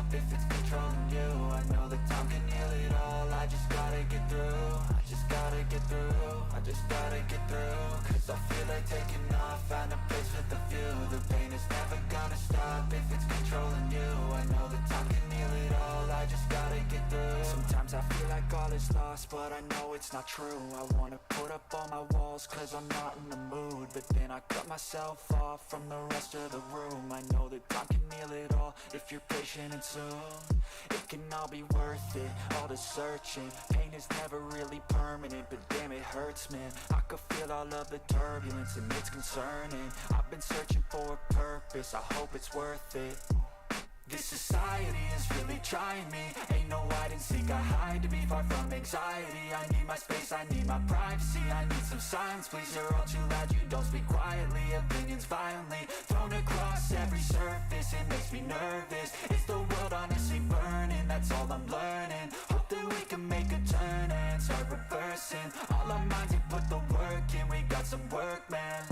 stop if it's controlling you. I know that time can heal it all. I just gotta get through. I just gotta get through. I just gotta get through. Cause I feel like taking off. Find a place with a view. The pain is never gonna stop if it's controlling you. I know that time can heal it all. I just gotta get through. Sometimes I feel like all is lost, but I know it's not true. I wanna put up all my walls cause I'm not in the mood, but then I cut myself off from the rest of the room. I know that time can heal it all if you're patient, and soon it can all be worth it, all the searching. Pain is never really permanent, but damn it hurts, man. I could feel all of the turbulence and it's concerning. I've been searching for a purpose, I hope it's worth it. This society is really trying me. Ain't no hide and seek, I hide to be far from anxiety. I need my space, I need my privacy. I need some silence, please, you're all too loud. You don't speak quietly, opinions violently thrown across every surface. It makes me nervous. Is the world honestly burning? That's all I'm learning. Hope that we can make a turn and start reversing. All our minds and put the work in. We got some work, man.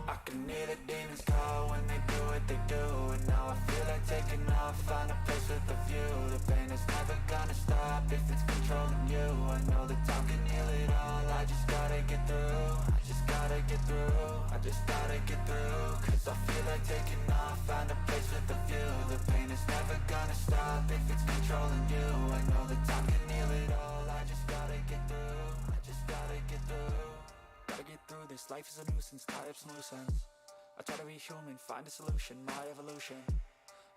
I can hear the demons call when they do what they do. And now I feel like taking off, find a place with a view. The pain is never gonna stop if it's controlling you. I know that time can heal it all. I just gotta get through. I just gotta get through. I just gotta get through. Cause I feel like taking off, find a place with a view. The pain is never gonna stop if it's controlling you. I know that time can heal it all. I just gotta get through. I just gotta get through. Gotta get through this, life is a nuisance, tie up some loose ends. I try to be human, find a solution, my evolution.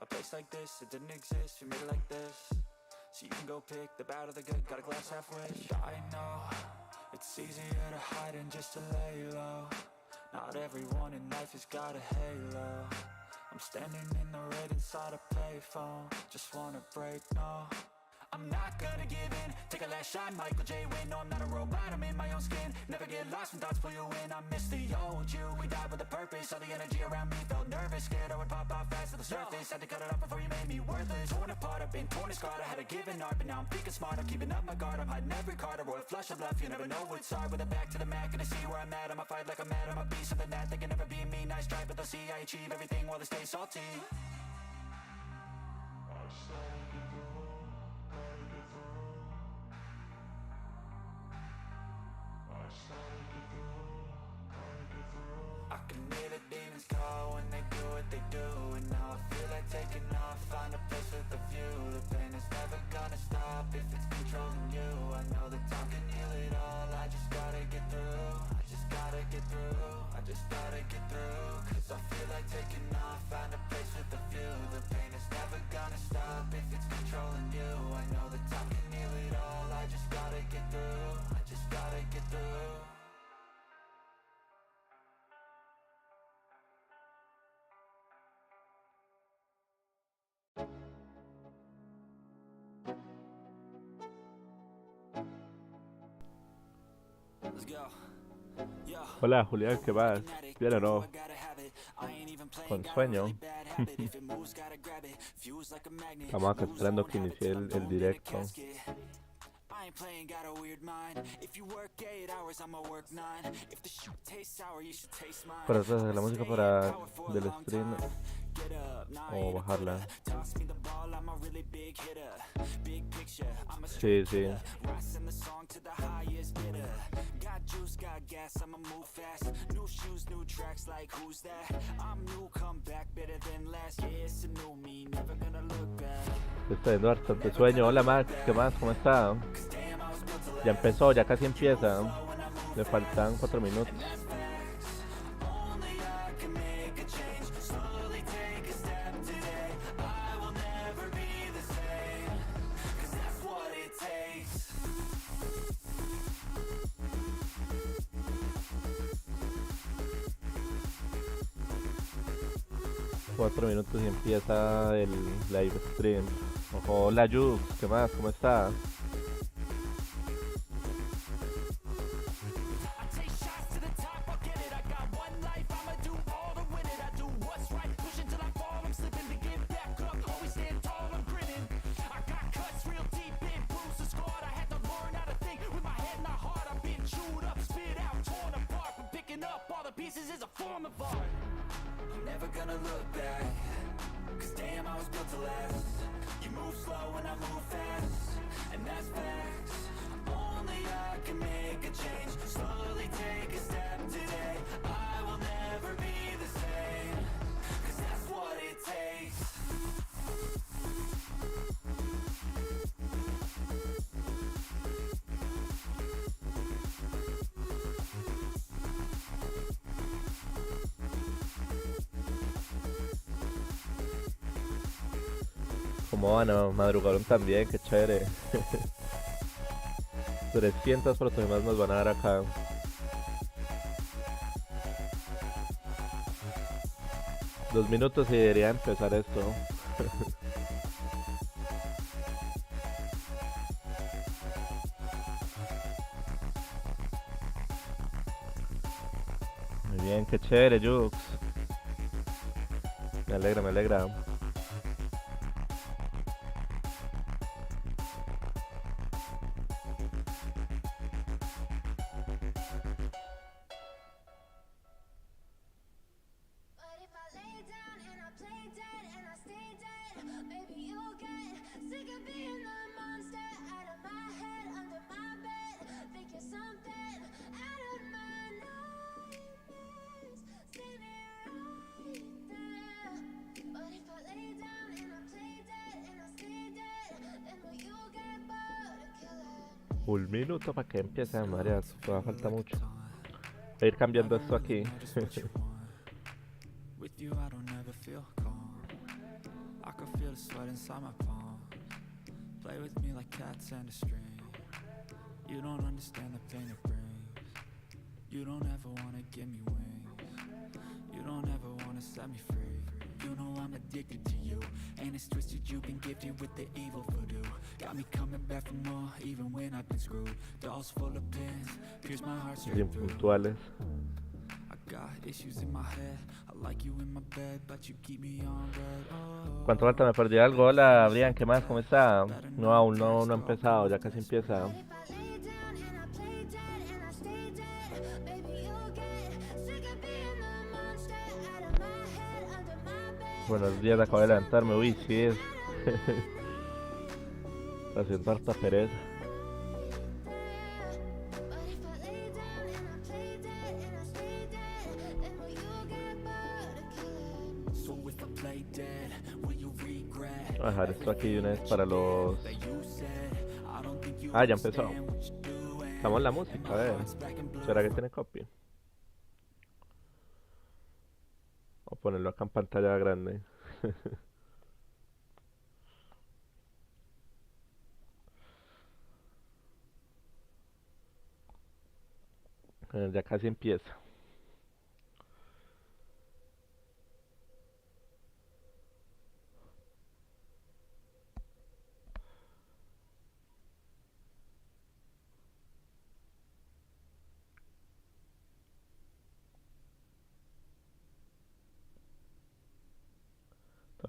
A place like this, it didn't exist, we made it like this. So you can go pick the bad or the good, got a glass half wish. I know, it's easier to hide than just to lay low. Not everyone in life has got a halo. I'm standing in the red inside a payphone. Just wanna break, no, I'm not gonna give in. Take a last shot, Michael J. Win. No, I'm not a robot, I'm in my own skin. Never get lost when thoughts pull you in. I miss the old you, we died with a purpose. All the energy around me felt nervous. Scared I would pop out fast to the surface. Had to cut it off before you made me worthless. Torn apart, I've been torn and scarred. I had a given art, but now I'm thinking smart. I'm keeping up my guard, I'm hiding every card. A royal flush of love, you never know what's hard. With a back to the mat, gonna see where I'm at. I'ma fight like I'm mad, I'ma be something that they can never be me. Nice try, but they'll see I achieve everything while they stay salty. I can hear the demons call when they do what they do. And now I feel like taking off, find a place with a view. The pain is never gonna stop if it's controlling you. I know that time can heal it all. I just gotta get through. I just gotta get through. I just gotta get through. Cause I feel like taking off, find a place with a view. The pain is never gonna stop if it's controlling you. I know that time can heal it all. I just gotta get through. I just gotta get through. Hola Julián, ¿qué más? ¿Bien o no? Con sueño. Estamos acá esperando que inicie el directo. Para hacer la música para del stream o bajarla. Sí, sí. Estoy teniendo bastante sueño. Hola Max, ¿qué más? ¿Cómo está? Ya empezó, ya casi empieza. Le faltan 4 minutos. Cuatro minutos y empieza el live stream. Hola Yus, ¿qué más? ¿Cómo está? Squad, I'm never gonna look back, 'cause damn, I was built to last. You move slow and I move fast, and that's facts. Only I can make a change, slowly take a step today. I will never be the same, 'cause that's what it takes. ¿Cómo van? ¿No? Madrugaron también, qué chévere. 300 protogemas nos van a dar acá. Dos minutos y debería empezar esto. Muy bien, qué chévere, Jux. Me alegra, me alegra. Un minuto para que empiece a marear, todavía falta mucho. Voy a ir cambiando esto aquí. With you I don't ever feel calm. I can feel the sweat inside my palms. Play with me like cats and a string. You don't understand the pain it brings. You don't ever wanna give me wings. You don't ever wanna set me free. You know I'm addicted to you, and it's twisted, you've been gifted with the evil voodoo. Got me coming back for more, even when I've been screwed. Dolls full of pins, pierce my heart straight through. Puntuales. Got issues in my head. I like you in my bed, but you keep me on red. Oh, ¿Cuánto falta? Me perdí algo. Hola, Brian, ¿qué más? ¿Cómo está? No, aún no ha empezado, ya casi empieza. Buenos días, acabo de levantarme. Uy, sí es. Haciendo harta pereza. Voy a dejar esto aquí de una vez para los... Ah, ya empezó. Estamos en la música, a ver. ¿Será que tiene copy? Voy a ponerlo acá en pantalla grande. Ya casi empieza.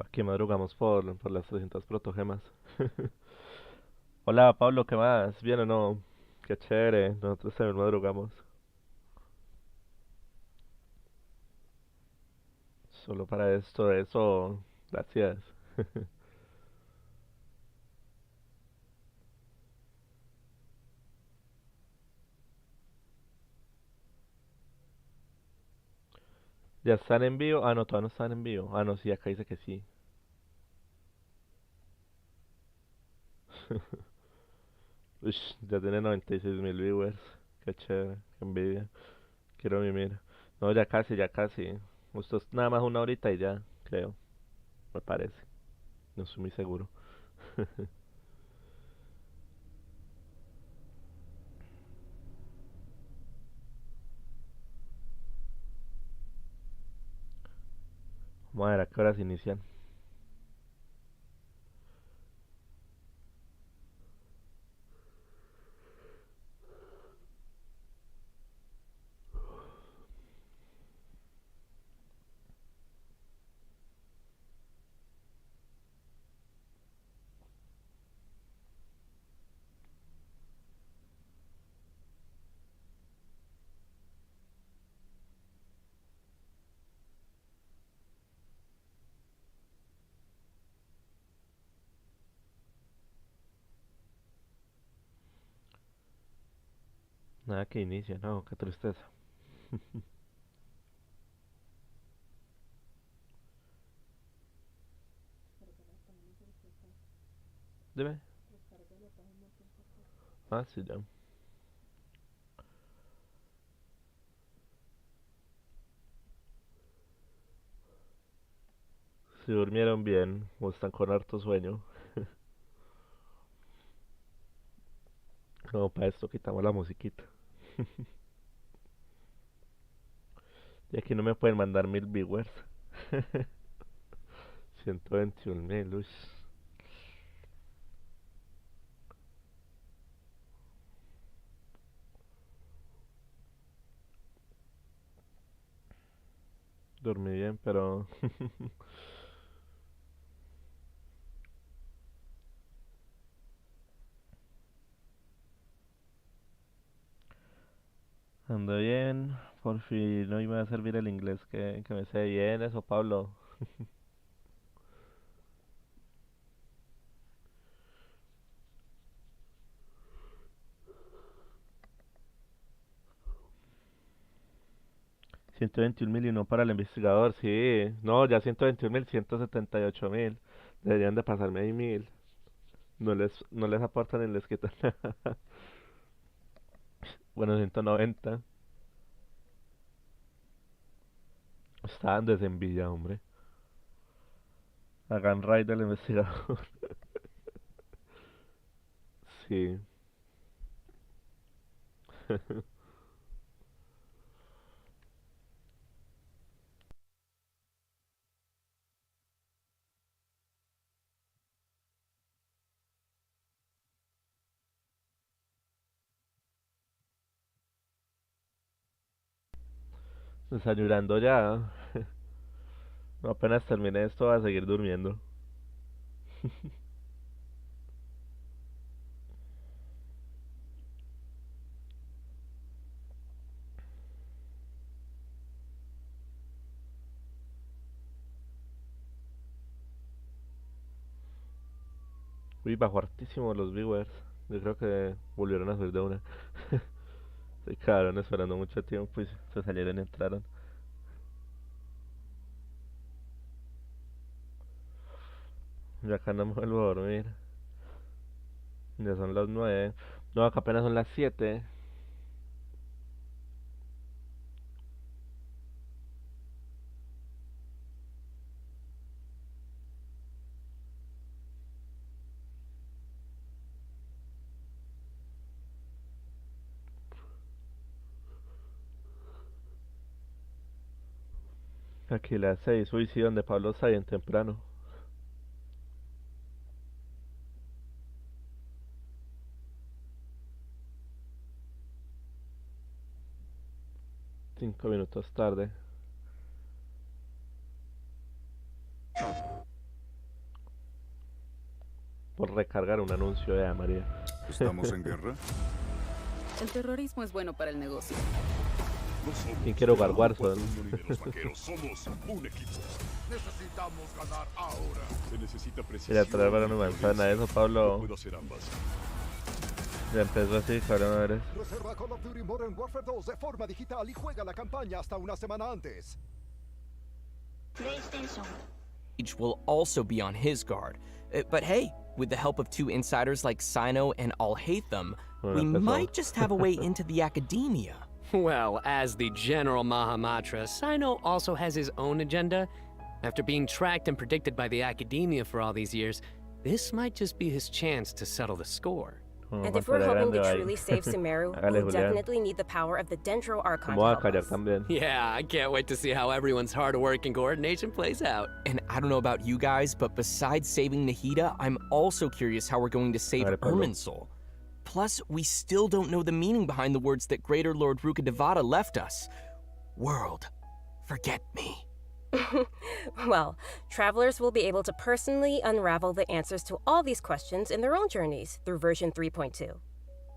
Aquí madrugamos por las 300 protogemas. Hola Pablo, ¿qué más? ¿Bien o no? Qué chévere, nosotros también madrugamos. Solo para esto, eso, gracias. ¿Ya están en vivo? Ah, no, todavía no están en vivo. Ah, no, sí, acá dice que sí. Ush, ya tiene 96.000 viewers. Qué chévere, qué envidia. Quiero mimir. No, ya casi, ya casi. Esto es nada más una horita y ya, creo. Me parece. No estoy muy seguro. Vamos a ver a qué horas inician. Nada que inicie, no, qué tristeza. Dime. Ah, sí, ya. Si durmieron bien o están con harto sueño. No, para esto quitamos la musiquita. Y aquí no me pueden mandar 1000 viewers. 121.000, uy. Dormí bien, pero ando bien. Por fin hoy me va a servir el inglés que me sé bien. Eso, Pablo. 121.000 y no para el investigador, sí. No, ya 121.000, 178.000. Deberían de pasarme ahí 1000. No les aportan ni les quitan. Bueno, 190. Estaban desenvidia, hombre. Hagan raid del investigador. Sí. Desayunando ya. No, apenas termine esto, voy a seguir durmiendo. Uy, bajó hartísimo los viewers. Yo creo que volvieron a subir de una. Se quedaron esperando mucho tiempo y se salieron y entraron. Ya acá no me vuelvo a dormir. Ya son las 9. No, acá apenas son las 7. Aquí las 6. Uy, sí, donde Pablo está bien temprano. 5 minutos tarde. Por recargar un anuncio de María. ¿Estamos en guerra? El terrorismo es bueno para el negocio. ¿Quién quiere jugar Warzone? Somos un equipo. Necesitamos ganar ahora. Se necesita precisión. Mira, traer para una manzana. Eso, Pablo. Puedo hacer ambas. Ya empezó así, cabrón, eres. Reserva Call of Duty Modern Warfare 2 de forma digital y juega la campaña hasta una semana antes. Will also be on his guard. But hey, with the help of two insiders like Sino and I'll hate them, we might just have a way into the academia. Well, as the General Mahamatra, Sino also has his own agenda. After being tracked and predicted by the academia for all these years, this might just be his chance to settle the score. And if we're hoping to truly save Sumeru, we'll definitely need the power of the Dendro Archon to help us. Yeah, I can't wait to see how everyone's hard work and coordination plays out. And I don't know about you guys, but besides saving Nahida, I'm also curious how we're going to save Irminsul. Plus, we still don't know the meaning behind the words that Greater Lord Rukkhadevata left us. World, forget me. Well, travelers will be able to personally unravel the answers to all these questions in their own journeys through version 3.2.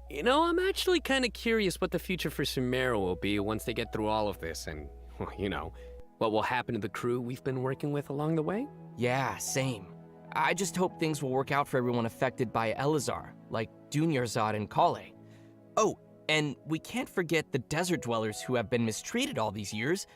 You know, I'm actually kind of curious what the future for Sumeru will be once they get through all of this and, well, you know, what will happen to the crew we've been working with along the way. Yeah, same. I just hope things will work out for everyone affected by Elazar, like Dunyarzad and Kale. Oh, And we can't forget the desert dwellers who have been mistreated all these years.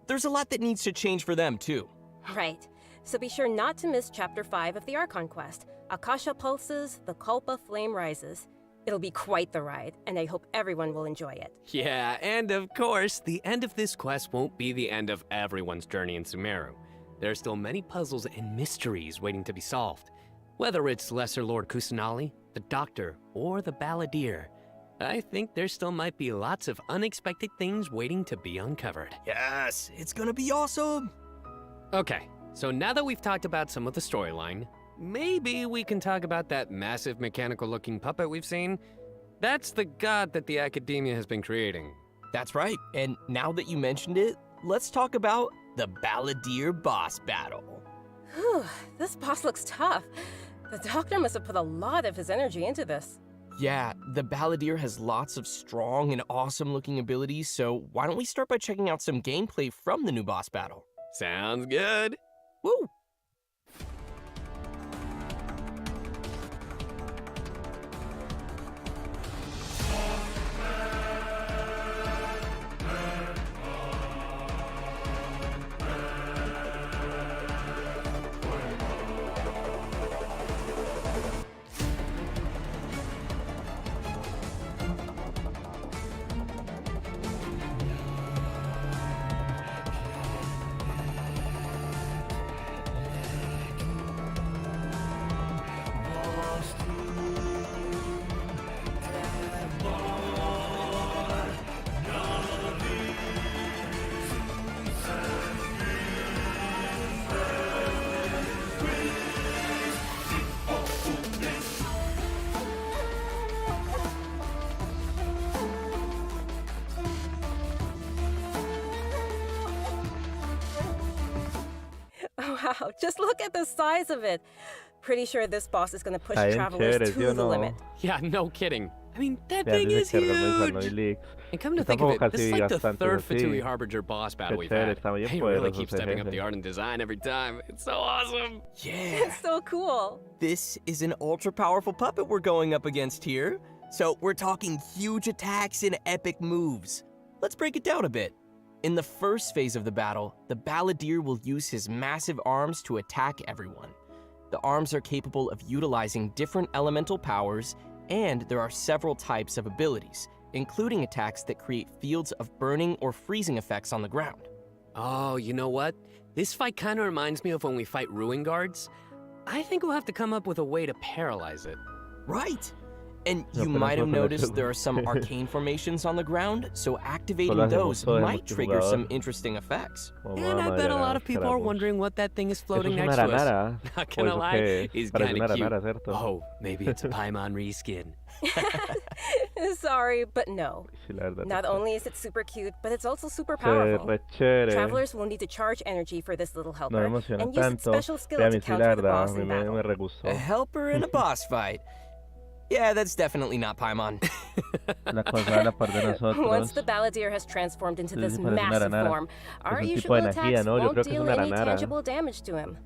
There's a lot that needs to change for them, too. Right. So be sure not to miss Chapter 5 of the Archon quest, Akasha Pulses, the Kulpa Flame Rises. It'll be quite the ride, and I hope everyone will enjoy it. Yeah, and of course, the end of this quest won't be the end of everyone's journey in Sumeru. There are still many puzzles and mysteries waiting to be solved. Whether it's Lesser Lord Kusanali, the Doctor, or the Balladeer, I think there still might be lots of unexpected things waiting to be uncovered. Yes, it's gonna be awesome. Okay, so now that we've talked about some of the storyline, maybe we can talk about that massive mechanical-looking puppet we've seen. That's the god that the Academia has been creating. That's right, and now that you mentioned it, let's talk about the Balladeer boss battle. Whew, this boss looks tough. The Doctor must have put a lot of his energy into this. Yeah, the Balladeer has lots of strong and awesome-looking abilities, so why don't we start by checking out some gameplay from the new boss battle? Sounds good. Woo! Wow, just look at the size of it. Pretty sure this boss is gonna push Está bien travelers chévere, to ¿sí o the no? limit. Yeah, no kidding. I mean, that Ya thing dice is que renuncia, no hay huge. leaks. And come to Yo think of tampoco it, this casi is vi like the bastantes third así. Fatui Harbinger boss battle Qué we've chévere, had. está bien They really poderoso keep ese stepping up jefe. the art and design every time. It's so awesome. Yeah! It's so cool. This is an ultra-powerful puppet we're going up against here. So we're talking huge attacks and epic moves. Let's break it down a bit. In the first phase of the battle, the Balladeer will use his massive arms to attack everyone. The arms are capable of utilizing different elemental powers, and there are several types of abilities, including attacks that create fields of burning or freezing effects on the ground. Oh, you know what? This fight kind of reminds me of when we fight Ruin Guards. I think we'll have to come up with a way to paralyze it. Right! And No, you pero might have no se noticed me there are some arcane formations on the ground, so activating Solo hacemos those todo de might trigger some multijugador. interesting effects. Oh, And I mamá, bet a ya lot of people are queramos. wondering what that thing is ¿Eso floating es una next to us. aranara? Not ¿O gonna eso lie, qué es? it's Parece kind una of cute. aranara, ¿cierto? Oh, maybe it's a Paimon reskin. Sorry, but no. Sí, la verdad. Not only is it super cute, but it's also super Se ve powerful. re chévere. Travelers will need to charge energy for this little No helper me emociona and use its tanto. special skill Pero a to mí sí, counter la the verdad, boss a mí in me battle. regustó. A helper in a boss fight. Yeah, that's definitely not Paimon. La cosa de la parte de nosotros. Once the Balladeer has transformed into Sí, this sí, parece una massive aranara. form, our un tipo usual de energía, attacks ¿no? Yo won't creo que es deal una any aranara. tangible damage to him.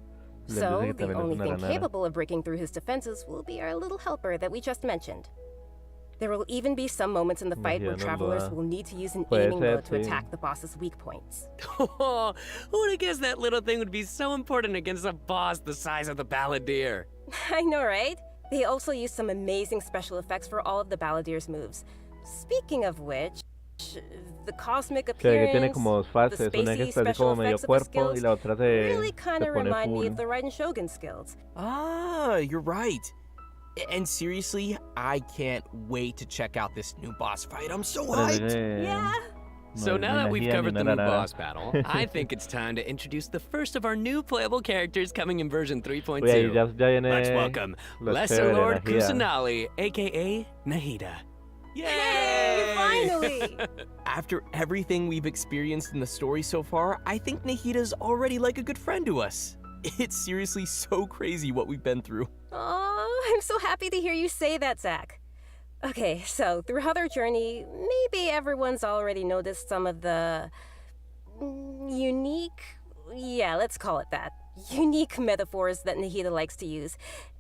Le So, parece que the también es only una thing aranara. capable of breaking through his defenses will be our little helper that we just mentioned. There will even be some moments in the fight where Energía no travelers lo da. will need to use an Puede aiming ser, mode to sí. attack the boss's weak points. Oh, who would have guessed that little thing would be so important against a boss the size of the Balladeer? I know, right? They also use some amazing special effects for all of the Balladeer's moves. Speaking of which, the cosmic Que tiene appearance, como dos the fases, una que spacey está así special como medio effects of the cuerpo y skills la otra really kind se of pone remind me full. of the Raiden Shogun skills. Ah, you're right. And seriously, I can't wait to check out this new boss fight. I'm so Parece hyped. que Yeah. So no now es that ni we've energía covered ni the new nada. boss battle, I think it's time to introduce the first of our new playable characters coming in version 3.2. Oye, ahí ya viene Let's welcome lo Lesser chévere, Lord energía. Kusanali, aka Nahida. Hey, finally! After everything we've experienced in the story so far, I think Nahida's already like a good friend to us. It's seriously so crazy what we've been through. Oh, I'm so happy to hear you say that, Zach. Okay, so throughout our journey, maybe everyone's already noticed some of the let's call it that, unique metaphors that Nahida likes to use.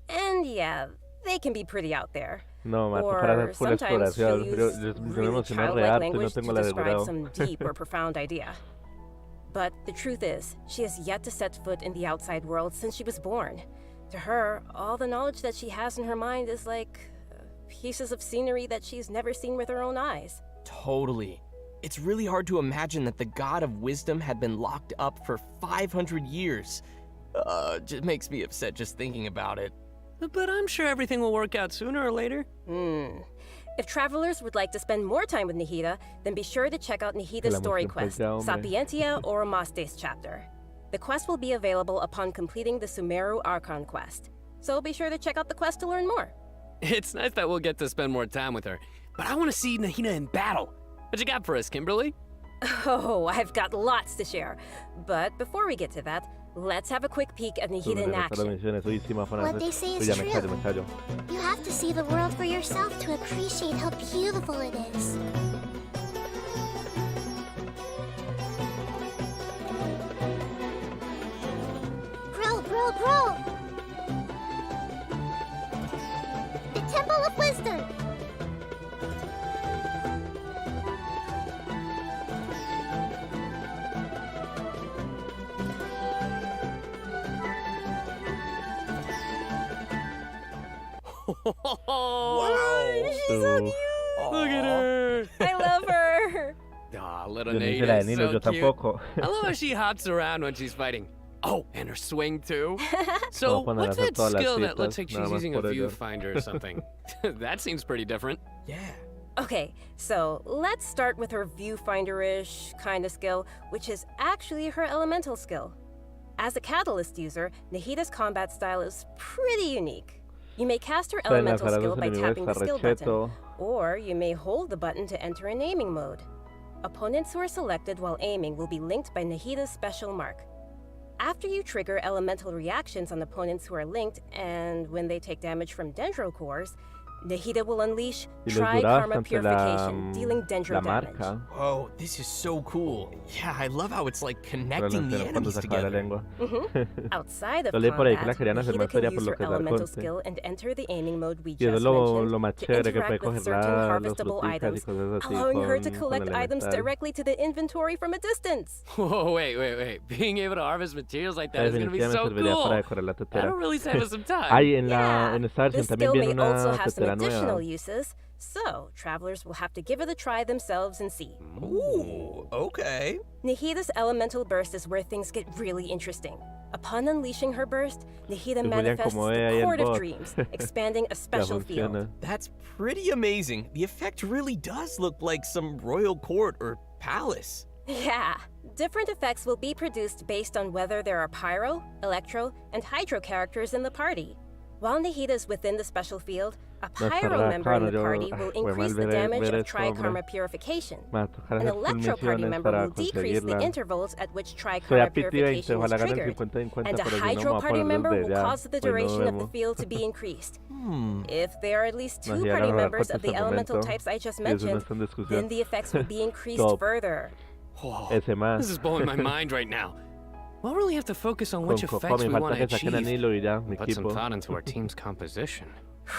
And yeah, they can be pretty out there. No, me tocará Or hacer full sometimes she'll exploración. Yo use me really emocioné re childlike harto y no language tengo to la de describe grado. some deep or profound idea. But the truth is, she has yet to set foot in the outside world since she was born. To her, all the knowledge that she has in her mind is like pieces of scenery that she's never seen with her own eyes. Totally. It's really hard to imagine that the god of wisdom had been locked up for 500 years. Just makes me upset just thinking about it. But I'm sure everything will work out sooner or later. If travelers would like to spend more time with Nahida, then be sure to check out Nahida's La story emoción quest, fue ya, hombre. Sapientia or Amastes chapter. The quest will be available upon completing the Sumeru Archon quest. So be sure to check out the quest to learn more. It's nice that we'll get to spend more time with her. But I want to see Nahida in battle. What you got for us, Kimberly? Oh, I've got lots to share. But before we get to that, let's have a quick peek at Nahida in action. What they say is true. You have to see the world for yourself to appreciate how beautiful it is. Bro! The Temple of Wisdom! Wow! She's so cute! Look at her! I love her! Aw, little Yo no hice Nahida la de is Nilo, so yo cute. tampoco. I love how she hops around when she's fighting. Oh, and her swing too. So, No, cuando what's le hace that todas las skill that citas, looks like nada she's más using a por ello. viewfinder or something? That seems pretty different. Yeah. Okay, so let's start with her viewfinder-ish kind of skill, which is actually her elemental skill. As a catalyst user, Nahida's combat style is pretty unique. You may cast her elemental skill by tapping the skill button, or you may hold the button to enter an aiming mode. Opponents who are selected while aiming will be linked by Nahida's special mark. After you trigger elemental reactions on opponents who are linked, and when they take damage from dendro cores, Nahida will unleash Tri-Karma Purification, dealing dendro damage. Whoa, this is so cool. Yeah, I love how it's like connecting the enemies together. Outside of Lo leí por ahí que la combat, querían hacer Nahida más can seria por use lo her que es el elemental corte. skill and enter the aiming mode we Y eso just es lo mentioned más to chévere que puede interact with coger certain las harvestable fruticas y items, cosas así allowing her to con collect items elemental. directly to the inventory from a distance. Whoa, wait. Being able to harvest materials like that is going to be so Definitivamente serviría para cool. decorar la tetera. That'll really save us some time. Ay, en Yeah, esta versión this también skill viene may also una have some tetera additional nueva. uses, so travelers will have to give it a try themselves and see. Ooh, okay. Nahida's elemental burst is where things get really interesting. Upon unleashing her burst, Nahida Julián, manifests como ve ahí the el Court of bot. Dreams, expanding a Ya special field. funciona. That's pretty amazing. The effect really does look like some royal court or palace. Yeah, different effects will be produced based on whether there are pyro, electro, and hydro characters in the party. While Nahida is within the special field, a No, pyro verdad, member in the claro, party yo- will fue increase mal the ver- damage ver of eso, Tri-Karma hombre. Purification. Me va a tocar An hacer full electro party misiones member para will decrease the conseguirla. intervals at which Soy Tri-Karma a PT20, Purification is ojalá gane el triggered, 50-50, and a pero si no, me hydro voy a party poner member desde will ya. cause the Hoy nos duration of the vemos. field to be increased. Hmm. If there are at least Nos two llegaron party a dar members of cortes the al elemental momento, types I just y eso no mentioned, está en discusión. then the effects will be increased Top. further. Whoa, Ese más. this is blowing my mind right now. We'll really have to focus on which Con effects me we falta want to que saquen a achieve. Nilo y ya, mi Put some equipo. thought into our team's composition.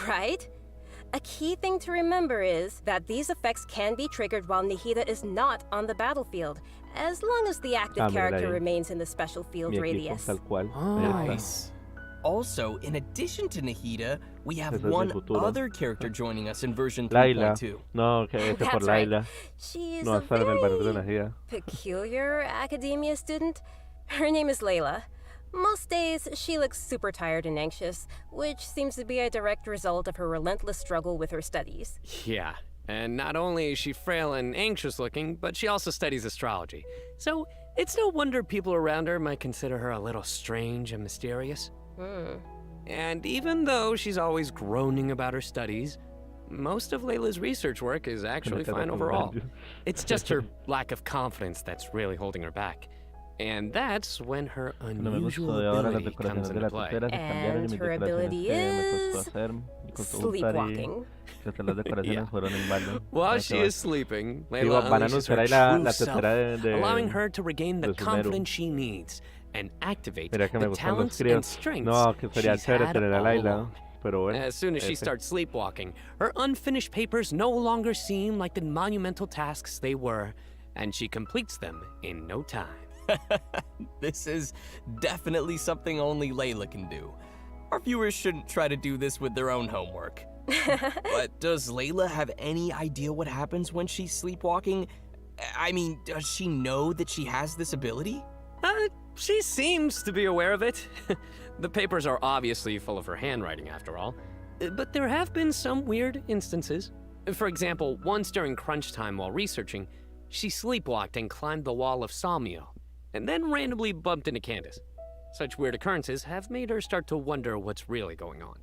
Right? A key thing to remember is that these effects can be triggered while Nahida is not on the battlefield, as long as the active Ah, mira character ahí. remains in the special field Mi equipo, radius. tal cual. Ahí está. Nice. Also, in addition to Nahida, we have Ese es mi one futuro. other character joining us in version Laila. 3.2. No, que ese por That's right. Laila. She's No a estar en el barrio de very energía. peculiar academia student. Her name is Layla. Most days, she looks super tired and anxious, which seems to be a direct result of her relentless struggle with her studies. Yeah, and not only is she frail and anxious looking, but she also studies astrology. So it's no wonder people around her might consider her a little strange and mysterious. And even though she's always groaning about her studies, most of Layla's research work is actually fine overall. It's just her lack of confidence that's really holding her back. And that's when her No me unusual gustó de ahora las ability comes decoraciones de into la play. tetera, se cambiaron y And mis her decoraciones ability que me costó is hacer, me costó gustar y sleepwalking. que hasta las decoraciones Yeah. fueron en vano. While Ahí she se va. is sleeping, Digo, Layla van a unleashes her anunciar ahí la true self, tetera de allowing her to regain the Sumeru. confidence she needs and activate Mira que me the gustan los talents críos. and strengths No, que sería she's chévere had tener a all Laila. along. pero bueno. As soon as she starts sleepwalking, her unfinished papers no longer seem like the monumental tasks they were, and she completes them in no time. This is definitely something only Layla can do. Our viewers shouldn't try to do this with their own homework. But does Layla have any idea what happens when she's sleepwalking? I mean, does she know that she has this ability? She seems to be aware of it. The papers are obviously full of her handwriting, after all. But there have been some weird instances. For example, once during crunch time while researching, she sleepwalked and climbed the wall of Salmio, and then randomly bumped into Candace. Such weird occurrences have made her start to wonder what's really going on.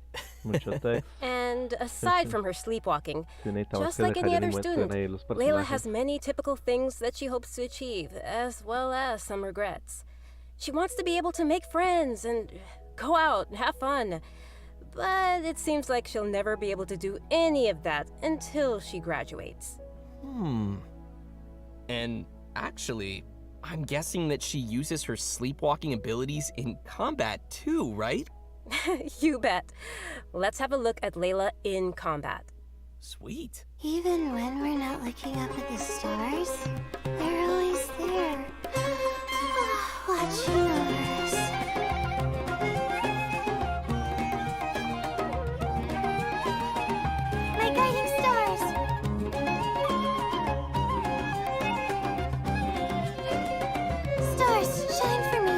And aside from her sleepwalking, just like any other student, Layla has many typical things that she hopes to achieve, as well as some regrets. She wants to be able to make friends and go out and have fun. But it seems like she'll never be able to do any of that until she graduates. And actually, I'm guessing that she uses her sleepwalking abilities in combat too, right? You bet. Let's have a look at Layla in combat. Sweet. Even when we're not looking up at the stars, they're always there. Watching over us. My guiding stars! Stars, shine for me!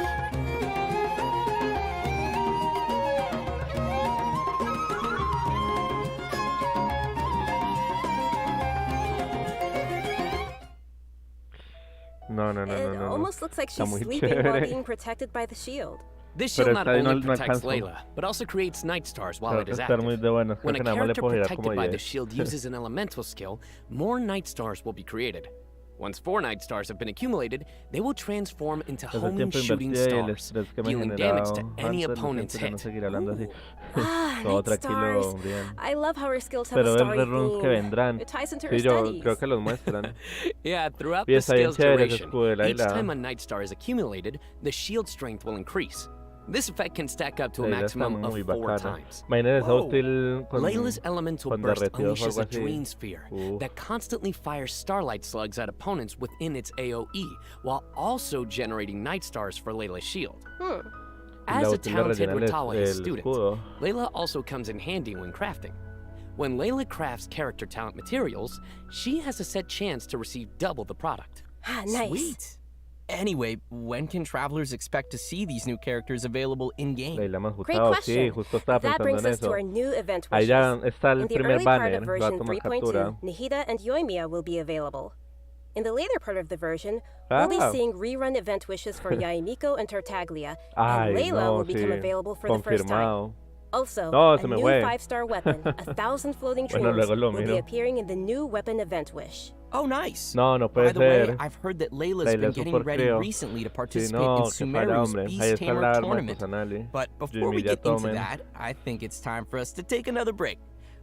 It almost looks like she's sleeping while being protected by the shield. This shield not only protects Layla, but also creates night stars while it is active. When a character protected by the shield uses an elemental skill, more night stars will be created. Once 4 night stars have been accumulated, they will transform into homing shooting stars, dealing damage to any opponent's hit. Night stars. I love how her skills have a starry theme. It ties into her studies. Yeah, throughout the skill's duration, each time a night star is accumulated, the shield strength will increase. This effect can stack up to a maximum of 4 times. Layla's elemental burst unleashes a dream sphere that constantly fires starlight slugs at opponents within its AoE, while also generating night stars for Layla's shield. As a talented Ratawa student, Layla also comes in handy when crafting. When Layla crafts character talent materials, she has a set chance to receive double the product. Nice. Sweet. Anyway, when can travelers expect to see these new characters available in-game? Great question. That brings us to our new event wishes. In the early part of version 3.2, Nahida and Yoimiya will be available. In the later part of the version, we'll be seeing rerun event wishes for Yaimiko and Tartaglia, and Layla will become available for the first time. Also, a new 5-star weapon, 1,000 floating triumphs, will be appearing in the new weapon event wish. Oh, nice. By the way, I've heard that Layla's been getting ready recently to participate in Sumeru's Beast Tamer tournament. But before we get into that, I think it's time for us to take another break.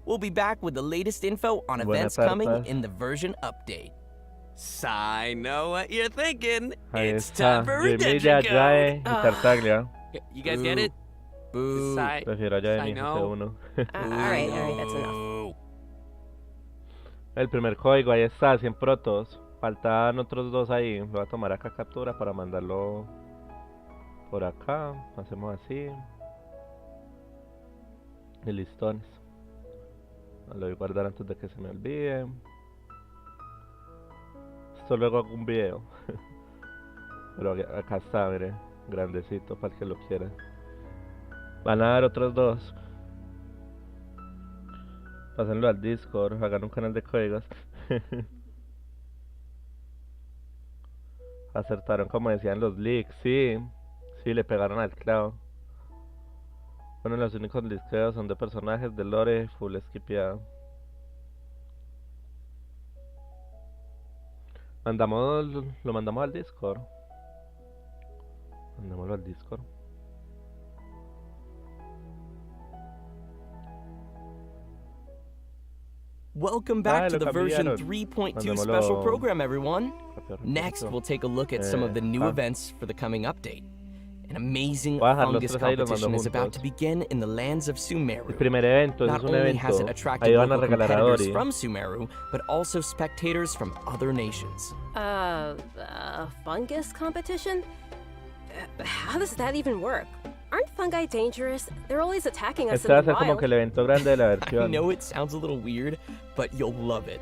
We'll be back with the latest info on events coming in the version update. So I know what you're thinking. It's time for redemption code. You guys get it? I know. Alright, that's enough. El primer código, ahí está, 100 protos. Faltan otros 2 ahí. Voy a tomar acá captura para mandarlo por acá. Hacemos así. Y listones. Lo voy a guardar antes de que se me olvide. Esto luego hago un video. Pero acá está, mire. Grandecito para el que lo quiera. Van a dar otros 2. Pásenlo al Discord, hagan un canal de códigos. Acertaron como decían los leaks, sí, le pegaron al clavo. Bueno, los únicos listeos son de personajes de lore full skipeado. Lo mandamos al Discord. Mandémoslo al Discord. Welcome back to the version 3.2 special program, everyone. Next, we'll take a look at some of the new events for the coming update. An amazing Voy a dejar los fungus tres ahí, los competition mando is about juntos. to begin in the lands of El Sumeru. primer evento es Not un only has it evento. attracted Ahí van a local regalar a competitors Dori. from Sumeru, but also spectators from other nations. Fungus competition? How does that even work? Aren't fungi dangerous? They're always attacking us Este va a in the ser como wild. que el evento grande de la I versión. know it sounds a little weird, but you'll love it.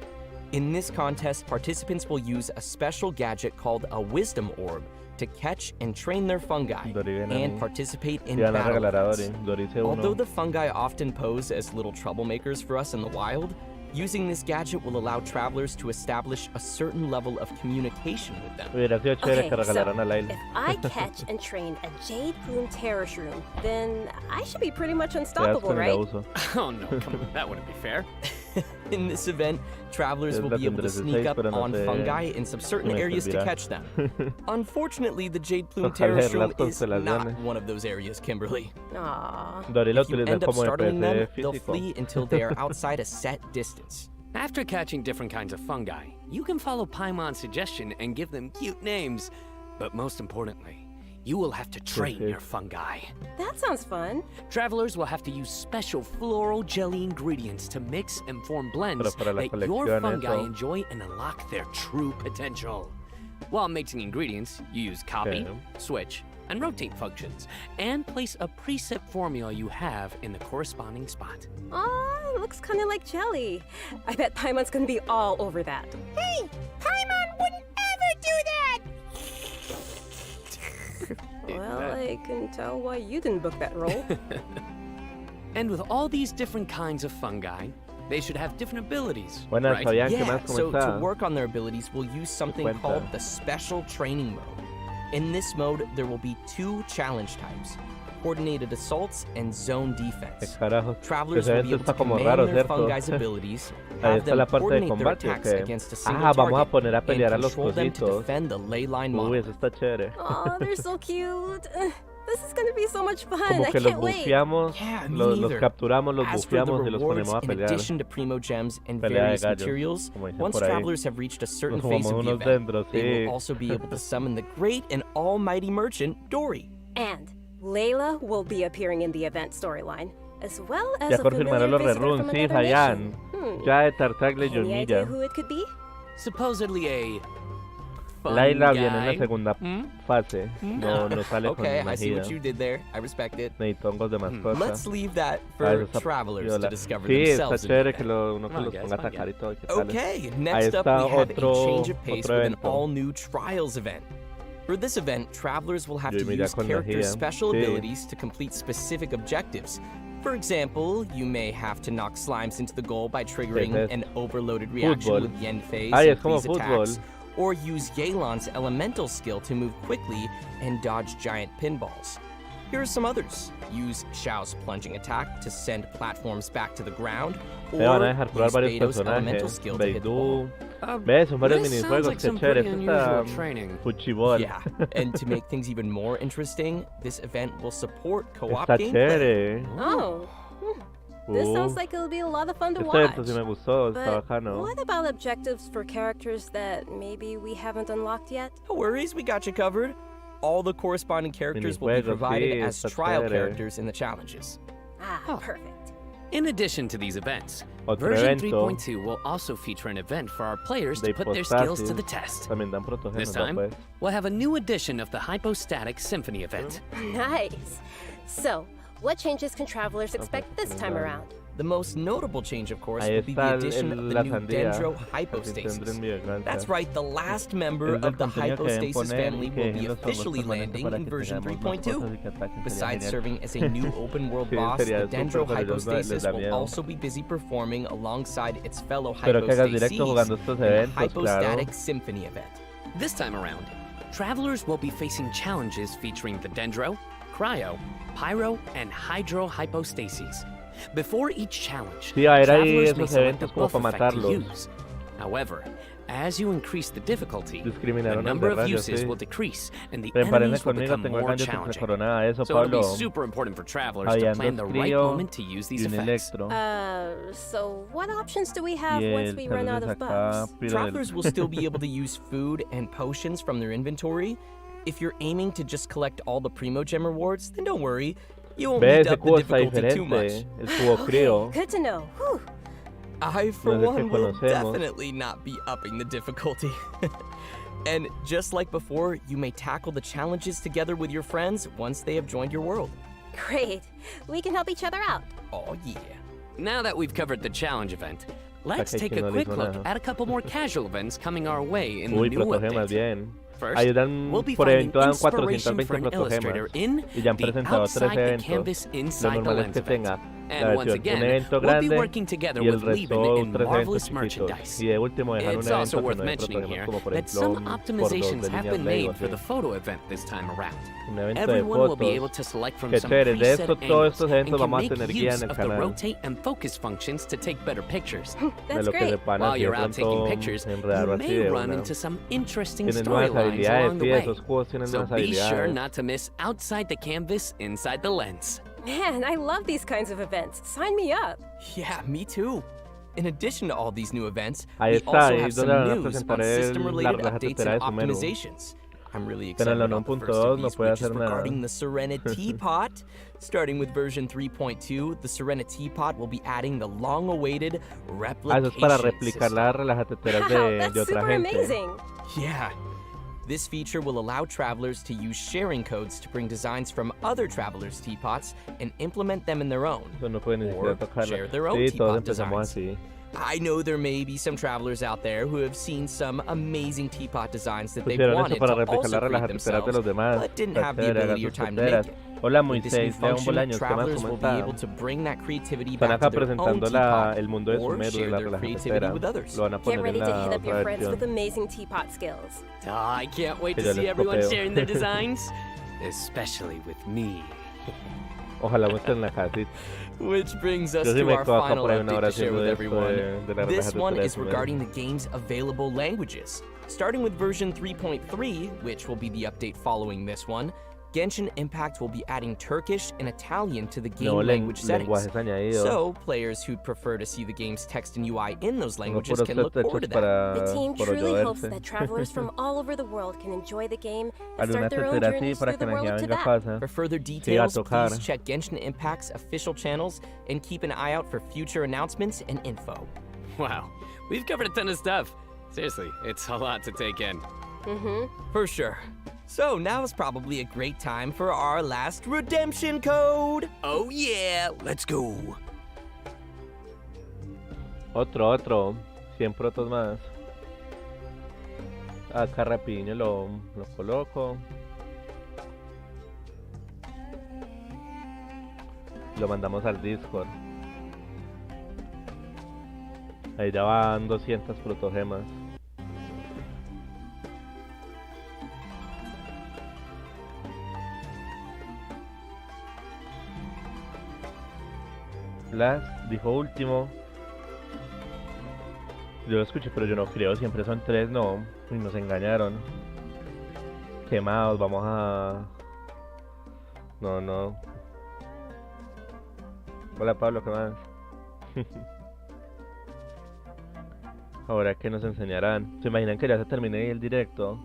In this contest, participants will use a special gadget called a wisdom orb to catch and train their fungi Dori ven a and mí. participate in Y van a battle regalar a events. Dori. Dori dice Although uno. the fungi often pose as little troublemakers for us in the wild, using this gadget will allow travelers to establish a certain level of communication with them. Hubiera sido chévere Okay, que regalaran a so Layla. if I catch and train a jade plume terror shroom, then I should be pretty much Quedas unstoppable, con el right? abuso. Oh no, come on, that wouldn't be fair. In this event, travelers Es will la be able to tendré sneak 16, up pero no on sé fungi in some certain si me areas to servirá. catch them. Unfortunately, the jade plume Ojalá terror ver las shroom is not constelaciones. one of those areas, Kimberly. Aww. Dori lo If you utiliza end up como startling them, DPS they'll físico. flee until they are outside a set distance. After catching different kinds of fungi, you can follow Paimon's suggestion and give them cute names. But most importantly, you will have to train your fungi. That sounds fun. Travelers will have to use special floral jelly ingredients to mix and form blends Pero para la that your colección, fungi eso. enjoy and unlock their true potential. While mixing ingredients, you use copy, Okay. switch, and rotate functions, and place a preset formula you have in the corresponding spot. Aw, looks kind of like jelly. I bet Paimon's gonna be all over that. Hey, Paimon wouldn't ever do that! Well, I can tell why you didn't book that role. And with all these different kinds of fungi, they should have different abilities, Buenas, right? Fabián, ¿qué Yeah, más? ¿Cómo so to está? work on their abilities, we'll use something cuenta? called the Special Training Mode. In this mode, there will be two challenge types, Coordinated Assaults and Zone ¿Qué Defense. carajo? Travelers Ese will be evento able to está como command raro, their ¿cierto? fungi's abilities, Ahí have está them la parte de coordinate their combate, ¿o attacks qué? against a single Ah, vamos a target, poner a and pelear a los control them to cositos. defend the ley line Uy, model. eso está chévere. Oh, they're so cute. This is gonna be so much fun. Como I que los can't wait. bufeamos, Yeah, me los neither. capturamos, los As for the bufeamos y los rewards, ponemos a in pelear. addition to Primo Gems and Pelea de various gallos, materials, como dicen once por ahí. travelers have reached a certain Nos phase of fumamos the unos event, dendros, they sí. will also be able to summon the great and almighty merchant, Dory. And Layla will be appearing in the event storyline, as well as Ya a familiar confirmaron los visitor reruns, from sí, another Fabián. nation. Ya de Tartagle y Any idea Yonilla. who it could be? Supposedly a Layla viene en la fungi. segunda fase. No sale Okay, con I see what Najida. you did there. I respect it. Necesito hongos de mascota. Let's leave that Ah, for eso está travelers to piola. discover Sí, está themselves. in the chévere que event. uno que Oh, los yes, ponga a fine, atacar y todo. ¿Qué tal? Okay, next up está we have otro- a change of pace otro with an evento. all-new Trials event. For this event, travelers will have Yo to y Mira use con characters' Najida. special Sí. abilities to complete specific objectives. For example, you may have to knock slimes into the goal by triggering es an overloaded reaction fútbol. with Yen Phase Ay, and es como Please fútbol. attacks, or use Yelan's elemental skill to move quickly and dodge giant pinballs. Here are some others. Use Xiao's plunging attack to send platforms back to the ground, Me van a or dejar probar use varios Beto's elemental personajes. skill to hit the ball. Beidou. ¿Ves? Son varios this sounds minijuegos. like Qué some chévere. pretty Esto está unusual training. fuchibol. Yeah, and to make things even more interesting, this event will support co-op Está gameplay. chévere. Oh, this sounds Uf. like it'll be a lot of fun to Este watch. evento sí me gustó. Está But bacano. what about objectives for characters that maybe we haven't unlocked yet? No worries, we got you covered. All the corresponding characters will be Minijuegos, provided sí, as está trial chévere. characters in the challenges. Ah, perfect. In addition to these events, Otro version evento 3.2 will also feature an event for our players de to put their skills to the hipostasis. test. También dan protogemas, This ¿no? time, Pues. we'll have a new edition of the Hypostatic Symphony event. Nice. So, what changes can travelers expect this time around? The most notable change, of course, Ahí will be the está addition of the la new sandía. Dendro Así tendré hypostasis. mi venganza. That's right, the last member Es del of the contenido que deben hypostasis poner y family que will dejen be los hongos officially permanentes landing para in que version tengamos más 3.2. cosas y que ataquen. Sería Besides genial. serving as a new open world Sí, boss, sería the súper, Dendro pero les hypostasis da will miedo. also be busy performing alongside its fellow Pero que hagas directo hypostases jugando estos in the eventos, hypostatic claro. symphony event. This time around, travelers will be facing challenges featuring the Dendro, Cryo, Pyro, and Hydro hypostases. Before each challenge, Sí, a ver ahí travelers may esos select a eventos como buff para effect to matarlos. use. However, as you increase the difficulty, the Discriminaron al number de of rayos, uses sí. will decrease and the Ven, enemies parecen will conmigo, become tengo more acá de challenging. coronada. Eso, So it'll Pablo. be super important for travelers to Habían plan dos the right crío moment to use y these un effects. electro. So what options do we have Y once el we run out saludos of acá, buffs? piro del- Travelers will still be able to use food and potions from their inventory, If you're aiming to just collect all the Primo Gem rewards, then don't worry. You won't Ve, need ese up the cubo está difficulty too much. diferente. El cubo crío. Good to know. Whew. I, for No es el que one, will conocemos. definitely not be upping the difficulty. And just like before, you may tackle the challenges together with your friends once they have joined your world. Great. We can help each other out. Oh yeah. Now that we've covered the challenge event, let's Ok, take que a no le quick hizo look nada. at a couple more casual events coming our way in Uy, the new protogemas, update. bien. First, Ayudan, we'll be por finding evento dan inspiration 420 for an illustrator protogemas. in Y ya han the presentado 3 outside the eventos. canvas Lo inside the normal es lens que event. tenga And la once versión, un again, evento we'll be grande working together y el with Lieben resto in 3 eventos marvelous chiquitos. merchandise. Y de último dejar un It's also evento que worth no hay mentioning protogemas, here como por that ejemplo some un por 2 optimizations de have líneas been Lego made for así. the photo event this time around. Un evento de Everyone will be able fotos. to select from Qué some chévere, de preset todos angles estos and eventos can vamos a make tener guía use en el of the canal. rotate and focus functions to take better pictures. De That's lo que great. se van While así de you're out taking pronto pictures, enredar you así may de run una. into some interesting Tienen nuevas storylines habilidades, along the sí, way. esos cubos tienen So nuevas be sure habilidades. not to miss outside the canvas, inside the lens. Man, I love these kinds of events. Sign me up. Yeah, me too. In addition to all these new events, Ahí we está, also ahí have es some donde van a news presentar on system-related la updates carretera and de su menú. optimizations. I'm really Pero en excited la about the first 1.2 of no these, puede which is hacer nada. regarding the Serenity Pot. Starting with version 3.2, the Serenity Pot will be adding the long-awaited Eso es para replication replicar system. las carreteras Wow, de that's otra super gente. amazing. Yeah. This feature will allow travelers to use sharing codes to bring designs from other travelers' teapots and implement them in their own. Eso no pueden ni Or siquiera tocarla. share their own Sí, todos teapot empezamos designs. así. I know there may be some travelers out there who have seen some amazing teapot designs that they've Pusieron eso wanted para to replicar also las create carreteras de themselves, los demás. but didn't Está have the chévere, hagan ability or sus time to make tonteras. it. Hola With this new Moisés, León function, Bolaños, ¿qué más? travelers ¿Cómo will be able está? to bring that creativity Están back acá to their own presentando teapot el mundo de or Sumeru y share la their creativity carretera. with others. Lo van a Get poner ready en to la hit up your otra friends with versión. amazing teapot skills. Oh, I can't wait Que to yo see les everyone copio. sharing their designs, especially with me. Ojalá muestren la casita. Which brings us Yo sí to me our quedo acá final por ahí una update hora to share haciendo with esto everyone. de la This one carretera is de Sumeru. regarding the game's available languages. Starting with version 3.3, which will be the update following this one, Genshin Impact will be adding Turkish and Italian to the game No, language settings. lenguajes añadidos. So, players who prefer to see the game's text and UI in those Tengo languages puros can look forward to hechos that. para The team por truly hopes joderse. that travelers from all over the world can enjoy the game and Alguna start their own tetera así journeys para through que the la world gente to venga a that. casa. For further Sí, a details, tocar. please check Genshin Impact's official channels and keep an eye out for future announcements and info. Wow, we've covered a ton of stuff. Seriously, it's a lot to take in. For sure. So now is probably a great time for our last redemption code. Oh yeah, let's go. Otro. 100 protos más. Acá rapiño lo coloco. Lo mandamos al Discord. Ahí ya van 200 protogemas. Last dijo último. Yo lo escuché, pero yo no creo. Siempre son 3, no. Y nos engañaron. Quemados, vamos a... No. Hola Pablo, ¿qué más? Ahora que nos enseñarán. ¿Se imaginan que ya se termine ahí el directo?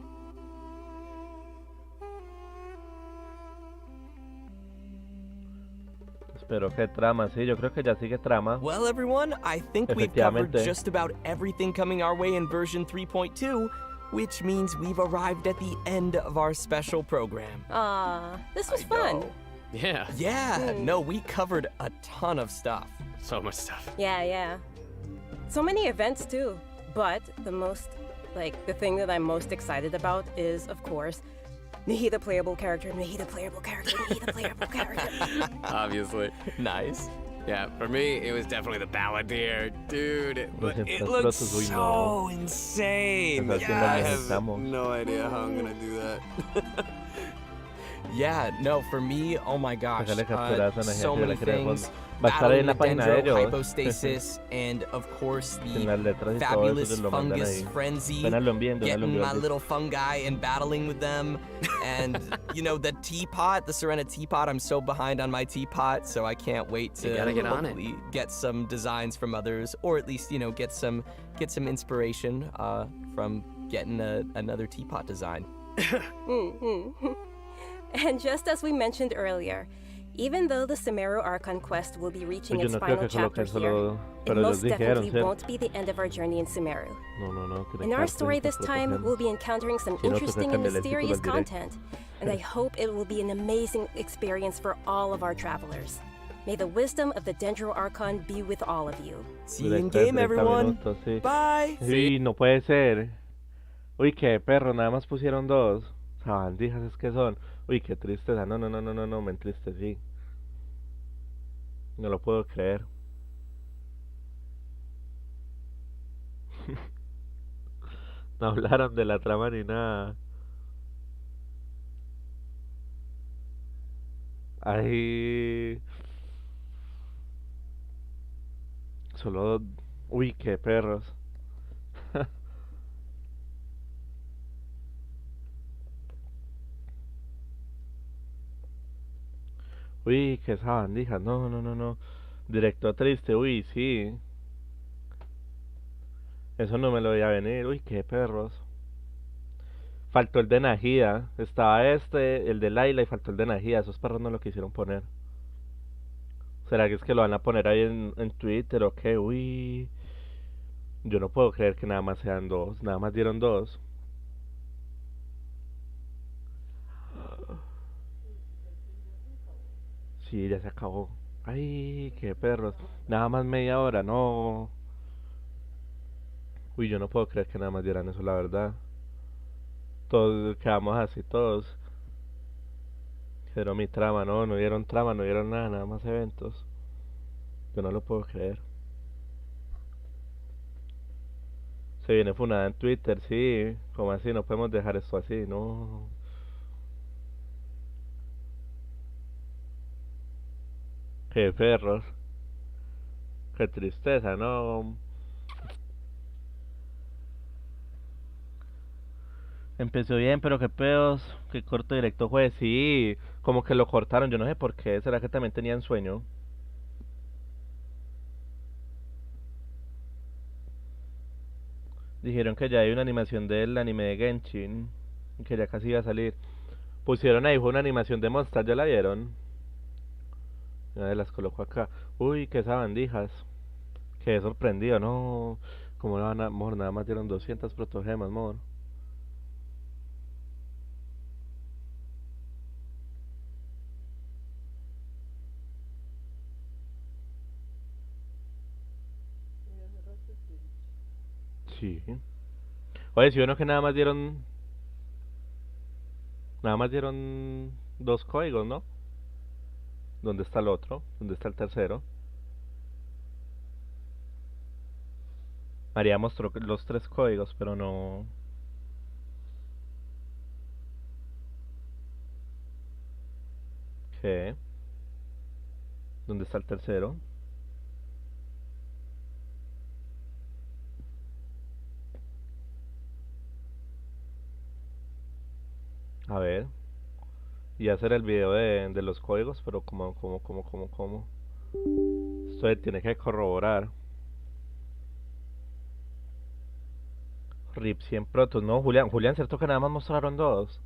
Espero que trama, sí, yo creo que ya sigue trama. Well, everyone, I think we've covered Efectivamente. just about everything coming our way in version 3.2, which means we've arrived at the end of our special program. Aw, this was fun. Yeah, Yeah, no, we covered a ton of stuff. so much stuff. Yeah. So many events too. But the thing that I'm most excited about is, of course, Nahida playable character. Obviously. Nice. Yeah, for me, it was definitely the Balladeer. Dude, it looks Protos, uy, so no. insane. Estás haciendo I el have necesitamos. no idea how I'm gonna do that. Yeah, no, for me, oh my gosh, Sácale capturas a la so gente, many la queremos. things. Va a estar ahí en la Battling página the de Dendro, ellos. hypostasis, and of course En las the letras y todo eso fabulous ellos lo mandan fungus ahí. frenzy, Apenas lo envíen, de una lo getting envío. my little fungi and battling with them, and you know the teapot, the Serena teapot. I'm so behind on my teapot, so I can't wait to You gotta get on it. hopefully get some designs from others, or at least get some inspiration from getting another teapot design. And just as we mentioned earlier, even though the Sumeru Archon quest will be reaching its final chapter here, it most definitely won't be the end of our journey in Sumeru. In our story this time, we'll be encountering some interesting and mysterious content, and I hope it will be an amazing experience for all of our travelers. May the wisdom of the Dendro Archon be with all of you. See you in game, everyone. Bye. Sí, no puede ser. Uy, qué perro, nada más pusieron 2. Sabandijas es que son. Uy, qué tristeza. No, me entristecí. No lo puedo creer. No hablaron de la trama ni nada. Ahí... Solo... Uy, qué perros. Uy, qué sabandija. No. Directo triste. Uy, sí. Eso no me lo veía venir. Uy, qué perros. Faltó el de Najida. Estaba el de Laila y faltó el de Najida. Esos perros no lo quisieron poner. ¿Será que es que lo van a poner ahí en Twitter o qué? Uy. Yo no puedo creer que nada más sean 2. Nada más dieron 2. Sí, ya se acabó. Ay, qué perros. Nada más media hora, no. Uy, yo no puedo creer que nada más dieran eso, la verdad. Todos quedamos así, todos. Pero mi trama, no dieron trama, no dieron nada, nada más eventos. Yo no lo puedo creer. Se viene funada en Twitter, sí. ¿Cómo así? No podemos dejar esto así, no. Qué perros. Qué tristeza, no. Empezó bien, pero qué pedos. Qué corto directo fue. Sí, como que lo cortaron. Yo no sé por qué. ¿Será que también tenían sueño? Dijeron que ya hay una animación del anime de Genshin. Que ya casi iba a salir. Pusieron ahí, fue una animación de Monster, ¿ya la vieron? Ya las coloco acá. Uy, qué sabandijas. Quedé sorprendido, ¿no? ¿Cómo lo van a...? Mor, nada más dieron 200 protogemas, mor. Sí. Oye, si uno que nada más dieron... Nada más dieron 2 códigos, ¿no? ¿Dónde está el otro? ¿Dónde está el tercero? María mostró los 3 códigos, pero no... ¿Qué? ¿Dónde está el tercero? A ver. Y hacer el video de los códigos, pero ¿cómo? Esto tiene que corroborar. RIP 100 protos. No, Julián, ¿cierto que nada más mostraron 2?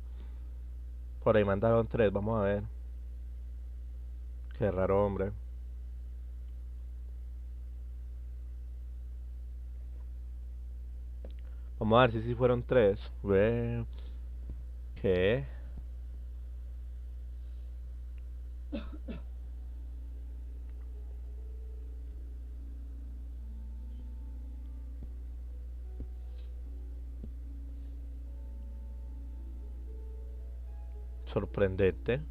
Por ahí mandaron 3, vamos a ver. Qué raro, hombre. Vamos a ver si fueron 3. Ve. ¿Qué? Sorprendente.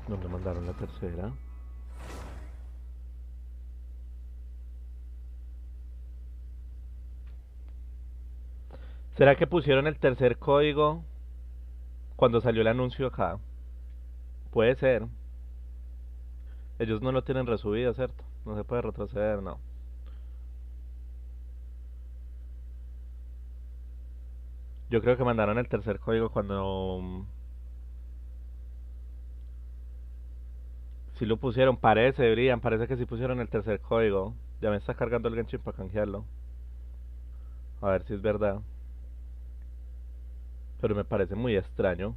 ¿Dónde mandaron la tercera? ¿Será que pusieron el tercer código cuando salió el anuncio acá? Puede ser. Ellos no lo tienen resubido, ¿cierto? No se puede retroceder, no. Yo creo que mandaron el tercer código cuando... Si lo pusieron, parece que sí pusieron el tercer código. Ya me está cargando el Genshin para canjearlo. A ver si es verdad. Pero me parece muy extraño.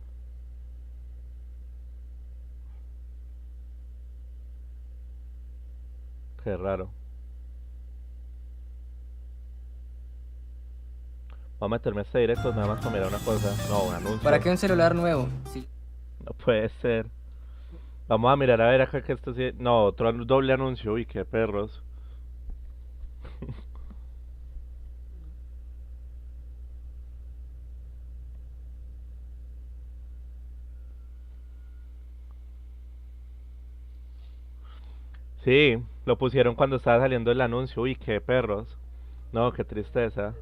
Qué raro. Voy a meterme a este directo nada más para mirar una cosa. No, un anuncio. ¿Para qué un celular nuevo? Sí. No puede ser. Vamos a mirar a ver acá que esto sí. No, otro doble anuncio. Uy, qué perros. Sí, lo pusieron cuando estaba saliendo el anuncio. Uy, qué perros. No, qué tristeza.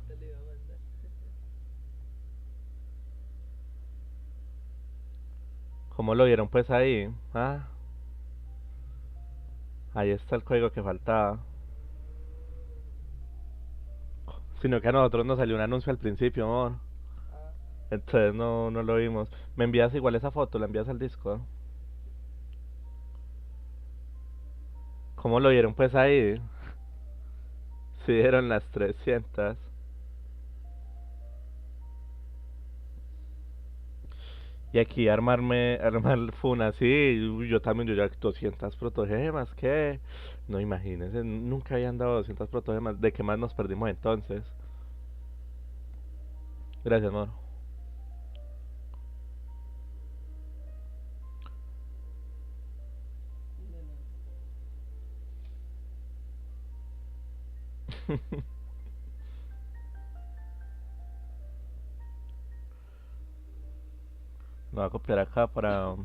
¿Cómo lo vieron pues ahí? Ah, ahí está el juego que faltaba. Sino que a nosotros nos salió un anuncio al principio, amor. Entonces no lo vimos. ¿Me envías igual esa foto? ¿La envías al Discord? ¿Cómo lo vieron pues ahí? Sí, dieron las 300. Y aquí armar funa, sí, uy, yo también, yo ya 200 protogemas, ¿qué? No, imagínense, nunca habían dado 200 protogemas, ¿de qué más nos perdimos entonces? Gracias, amor. Me voy a copiar acá para...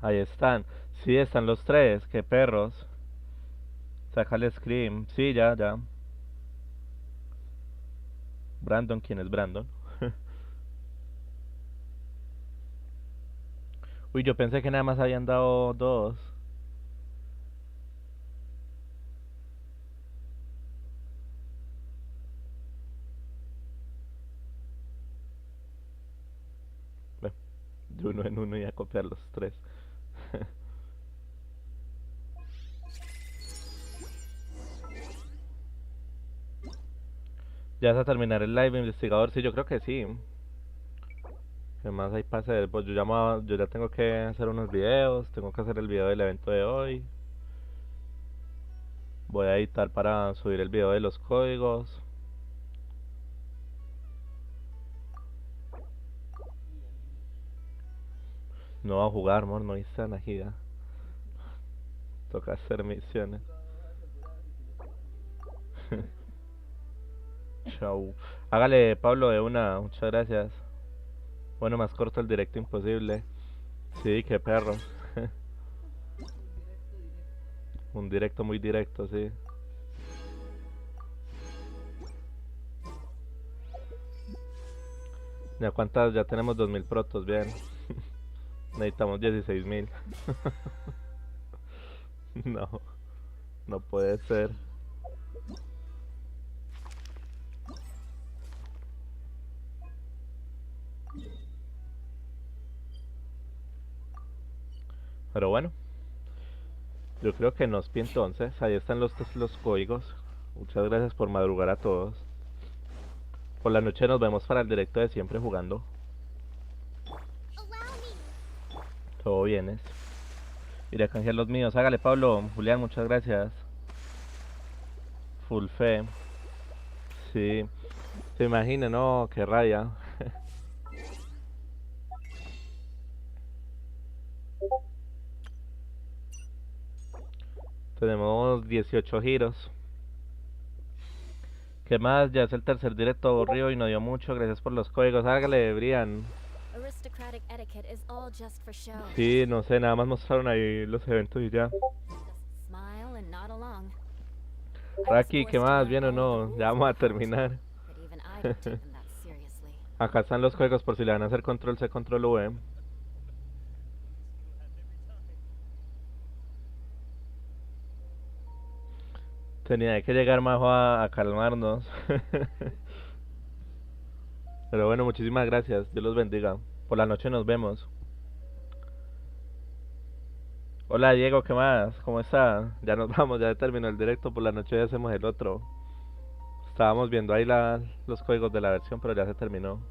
Ahí están. Sí, están los tres, qué perros. Saca el scream. Sí, ya. Brandon, ¿quién es Brandon? Uy, yo pensé que nada más habían dado dos. Bueno, de uno en uno y a copiar los tres. Ya vas a terminar el live investigador, sí, yo creo que sí. ¿Qué más hay para hacer? Pues yo ya tengo que hacer unos videos, tengo que hacer el video del evento de hoy. Voy a editar para subir el video de los códigos. No va a jugar, amor, no hice anajida. Toca hacer misiones. Chau. Hágale, Pablo, de una, muchas gracias. Bueno, más corto el directo imposible. Sí, qué perro. Un directo muy directo, sí. Ya cuántas, ya tenemos 2000 protos, bien. Necesitamos 16.000. No, no puede ser. Pero bueno, yo creo que nos pi entonces. Ahí están los códigos. Muchas gracias por madrugar a todos. Por la noche nos vemos para el directo de siempre jugando. Todo bien. Iré a canjear los míos. Hágale, Pablo. Julián, muchas gracias. Full fe. Sí. Se imagina, ¿no? Qué raya. Tenemos 18 giros. ¿Qué más? Ya es el tercer directo aburrido y no dio mucho. Gracias por los códigos. Hágale, Brian. Sí, no sé, nada más mostraron ahí los eventos y ya. Raki, ¿qué más? ¿Bien o no? Ya vamos a terminar. Acá están los juegos por si le van a hacer control C, control V. Tenía que llegar Majo a calmarnos. Pero bueno, muchísimas gracias. Dios los bendiga. Por la noche nos vemos. Hola Diego, ¿qué más? ¿Cómo está? Ya nos vamos, ya terminó el directo. Por la noche ya hacemos el otro. Estábamos viendo ahí los códigos de la versión, pero ya se terminó.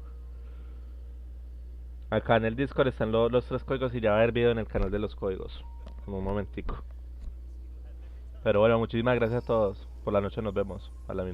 Acá en el Discord están los 3 códigos y ya va a haber video en el canal de los códigos. En un momentico. Pero bueno, muchísimas gracias a todos. Por la noche nos vemos. A la misma.